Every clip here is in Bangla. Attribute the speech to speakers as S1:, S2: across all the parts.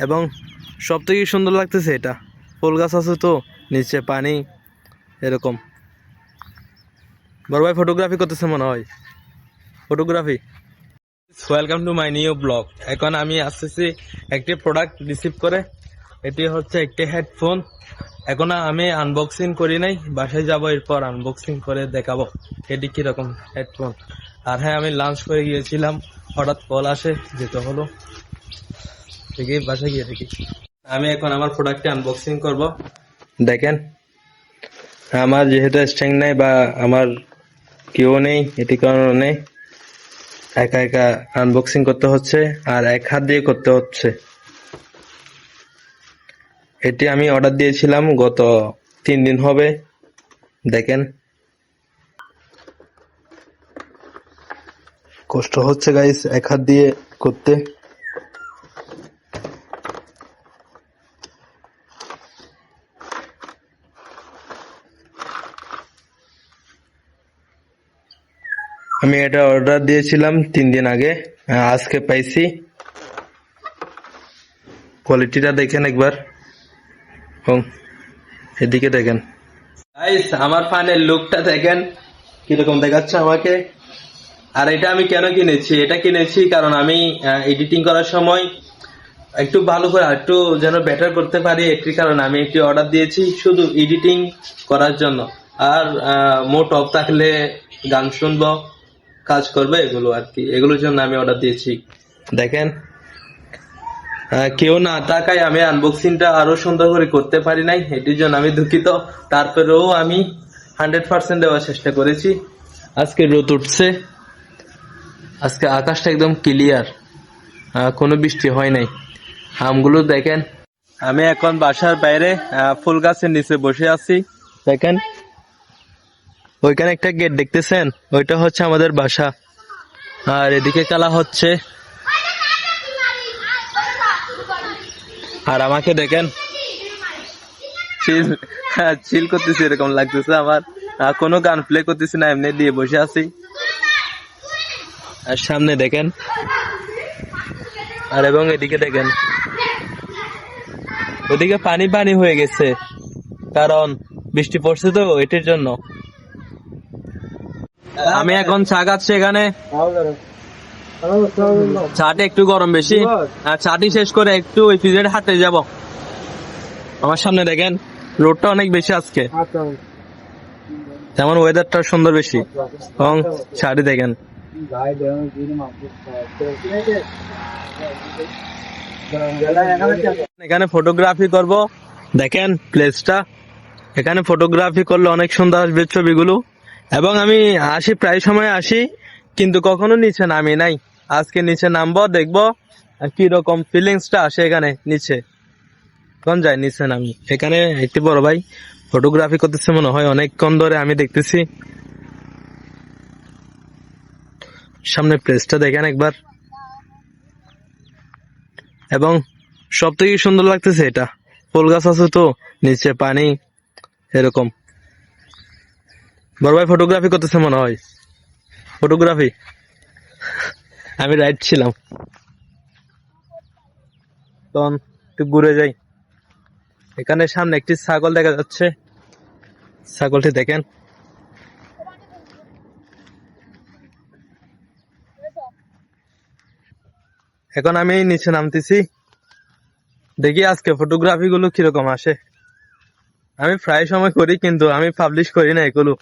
S1: এবং সব থেকে সুন্দর লাগতেছে এটা, ফুল গাছ আছে তো, নিচে পানি এরকম। বড় ভাই ফটোগ্রাফি করতেছে মনে হয়, photography. Welcome to my new blog. এখন আমি আসতেছি একটি প্রোডাক্ট রিসিভ করে। এটি হচ্ছে একটি হেডফোন। এখন আমি আনবক্সিং করি নাই, বাসায় যাব, এরপর আনবক্সিং করে দেখাবো এটি কিরকম হেডফোন। আর হ্যাঁ, আমি লাঞ্চ করে গিয়েছিলাম, হঠাৎ কল আসে, যেতে হলো। দেখি বাসায় গিয়ে দেখি। আমি এখন আমার প্রোডাক্টটি আনবক্সিং করব। দেখেন, আমার যেহেতু স্ট্যান্ড নেই বা আমার কেউ নেই, এটি কারণে একা একা আনবক্সিং করতে হচ্ছে, আর এক হাত দিয়ে করতে হচ্ছে। এটি আমি অর্ডার দিয়েছিলাম গত 3 দিন হবে। দেখেন, কষ্ট হচ্ছে গাইস এক হাত দিয়ে করতে। আমি এটা অর্ডার দিয়েছিলাম 3 দিন আগে, আজকে পাইছি। কোয়ালিটিটা দেখেন একবার, এদিকে দেখেন গাইস, আমার ফাইনাল লুকটা দেখেন কিরকম দেখাচ্ছে আমাকে। আর এটা আমি কেন কিনেছি, এটা কিনেছি কারণ আমি এডিটিং করার সময় একটু ভালো করে একটু যেন বেটার করতে পারি, এটির কারণে আমি একটি অর্ডার দিয়েছি শুধু এডিটিং করার জন্য। আর মোট অফ থাকলে গান শুনবো, কাজ করবে, এগুলো আর কি, এগুলোর জন্য আমি অর্ডার দিয়েছি। দেখেন, কেউ না তাকায় আমি আনবক্সিংটা আরো সুন্দর করে করতে পারি নাই, এটির জন্য আমি দুঃখিত। তারপরেও আমি 100% দেওয়ার চেষ্টা করেছি। আজকে রোদ উঠছে, আজকে আকাশটা একদম ক্লিয়ার, কোনো বৃষ্টি হয় নাই। আমগুলো দেখেন। আমি এখন বাসার বাইরে ফুল গাছের নিচে বসে আছি। দেখেন, ওইখানে একটা গেট দেখতেছেন, ওইটা হচ্ছে আমাদের বাসা। আর এদিকে খেলা হচ্ছে। আর আমাকে দেখেন, চিল করতেছি এরকম লাগতেছে আমার। কোনো গান প্লে করতেছি না, এমনি দিয়ে বসে আছি। আর সামনে দেখেন, আর এবং এদিকে দেখেন, ওদিকে পানি পানি হয়ে গেছে, কারণ বৃষ্টি পড়ছে তো, এটির জন্য। আমি এখন চা খাচ্ছি এখানে। চাটা একটু গরম বেশি, আর চাটি শেষ করে একটু ওই পিজের হাটে যাব। আমার সামনে দেখেন, রোদটা অনেক বেশি আজকে, তেমন ওয়েদারটা সুন্দর বেশি। এবং চাটি দেখেন, এখানে ফটোগ্রাফি করব। দেখেন প্লেসটা, এখানে ফটোগ্রাফি করলে অনেক সুন্দর আসবে ছবিগুলো। এবং আমি আসি, প্রায় সময় আসি, কিন্তু কখনো নিচে নামি নাই। আজকে নিচে নামবো, দেখবো কি রকম ফিলিংসটা আসে এখানে নিচে। কোন যায় নিচে নামি। এখানে একটি বড় ভাই ফটোগ্রাফি করতেছে মনে হয়, অনেকক্ষণ ধরে আমি দেখতেছি। সামনে প্লেসটা দেখেন একবার, এবং সব থেকে সুন্দর লাগতেছে এটা, ফুল গাছ আছে তো, নিচে পানি এরকম। বড় ভাই ফটোগ্রাফি করতেছে মনে হয়, ফটোগ্রাফি। আমি রাইট ছিলাম, তখন একটু ঘুরে যাই। এখানে সামনে একটি ছাগল দেখা যাচ্ছে, ছাগলটি দেখেন। এখন আমি নিচে নামতেছি, দেখি আজকে ফটোগ্রাফি গুলো কিরকম আসে। আমি প্রায় সময় করি, কিন্তু আমি পাবলিশ করি না এগুলো।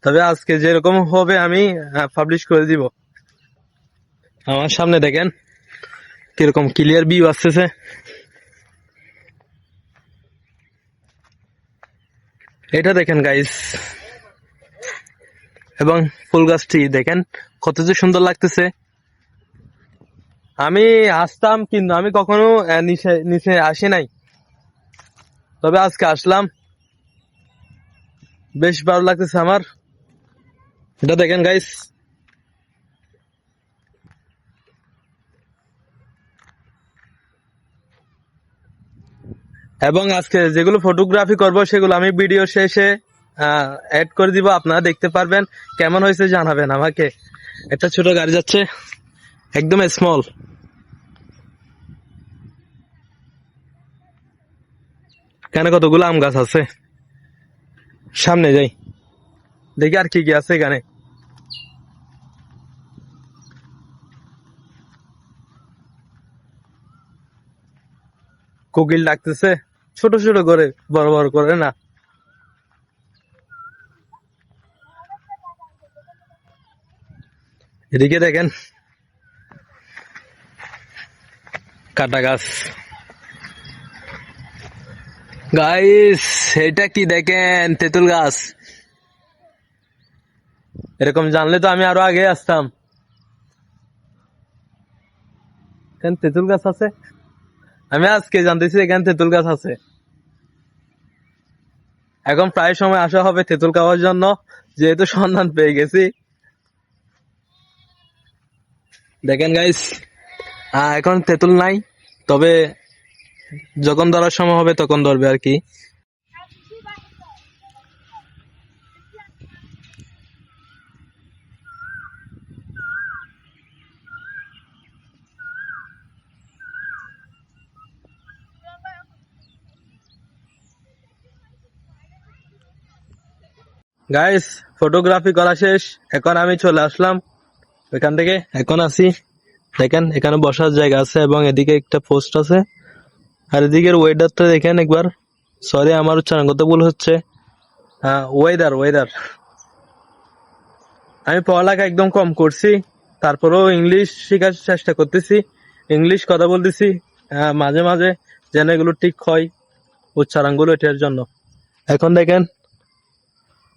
S1: তবে আজকে যেরকম হবে আমি পাবলিশ করে দিব। আমার সামনে দেখেন কিরকম ক্লিয়ার ভিউ আসতেছে। এটা দেখেন গাইস, এবং ফুল গাছটি দেখেন কত যে সুন্দর লাগতেছে। আমি আসতাম, কিন্তু আমি কখনো নিচে নিচে আসি নাই, তবে আজকে আসলাম, বেশ ভালো লাগতেছে আমার। এটা দেখেন গাইস, এবং আজকে যেগুলো ফটোগ্রাফি করব সেগুলো আমি ভিডিও শেষে অ্যাড করে দিব, আপনারা দেখতে পারবেন। কেমন হয়েছে জানাবেন আমাকে। একটা ছোট গাড়ি যাচ্ছে, একদম স্মল। এখানে কতগুলো আম গাছ আছে, সামনে যাই দেখি আর কি কি আছে এখানে। কোকিল ডাকতেছে ছোট ছোট করে, বড় বড় করে না। এদিকে দেখেন কাটা গাছ। গাইস এটা কি দেখেন, তেঁতুল গাছ। এরকম জানলে তো আমি আরো আগে আসতাম। এখানে তেঁতুল গাছ আছে, আমি আজকে জানতেছি এখানে তেঁতুল গাছ আছে। এখন প্রায় সময় আসা হবে তেঁতুল খাওয়ার জন্য, যেহেতু সন্ধান পেয়ে গেছি। দেখেন গাইস, এখন তেঁতুল নাই, তবে যখন ধরার সময় হবে তখন ধরবে আর কি। গাইস ফটোগ্রাফি করা শেষ, এখন আমি চলে আসলাম এখান থেকে। এখন আসি দেখেন এখানে বসার জায়গা আছে এবং এদিকে একটা পোস্ট আছে। আর এদিকের ওয়েদারটা দেখেন একবার। সরি আমার উচ্চারণ করতে ভুল হচ্ছে। Weather weather. আমি পড়ালেখা একদম কম করছি, তারপরেও ইংলিশ শেখার চেষ্টা করতেছি, ইংলিশ কথা বলতেছি মাঝে মাঝে, যেন এগুলো ঠিক হয় উচ্চারণগুলো, এটার জন্য। এখন দেখেন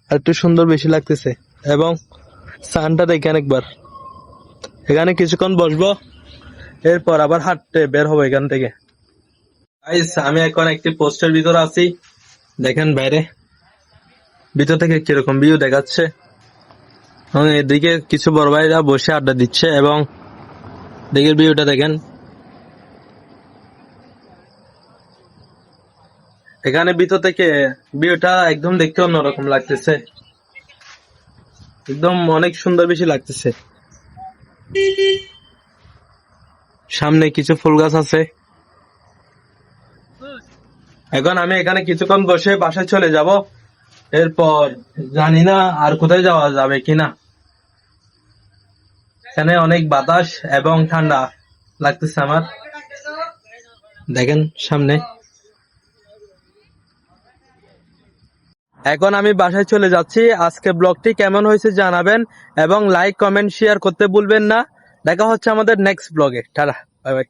S1: একটু সুন্দর বেশি লাগতেছে এবং সানটা দেখেন একবার। এখানে কিছুক্ষণ বসবো, এরপর আবার হাঁটতে বের হবো এখান থেকে। গাইস আমি এখন একটি পোস্টের ভিতরে আছি, দেখেন বাইরে ভিতর থেকে কিরকম ভিউ দেখাচ্ছে। এবং এদিকে কিছু বড় ভাইরা বসে আড্ডা দিচ্ছে এবং দিকের ভিউটা দেখেন। এখানে ভিতর থেকে ভিউটা একদম দেখতে অন্যরকম লাগতেছে, একদম অনেক সুন্দর বেশি লাগতেছে। সামনে কিছু ফুল গাছ আছে। এখন আমি এখানে কিছুক্ষণ বসে বাসায় চলে যাব, এরপর জানি না আর কোথায় যাওয়া যাবে কিনা। এখানে অনেক বাতাস এবং ঠান্ডা লাগতেছে আমার, দেখেন সামনে। এখন আমি বাসায় চলে যাচ্ছি। আজকে ব্লগটি কেমন হয়েছে জানাবেন এবং লাইক কমেন্ট শেয়ার করতে ভুলবেন না। দেখা হচ্ছে আমাদের নেক্সট ব্লগে। Tata, bye bye.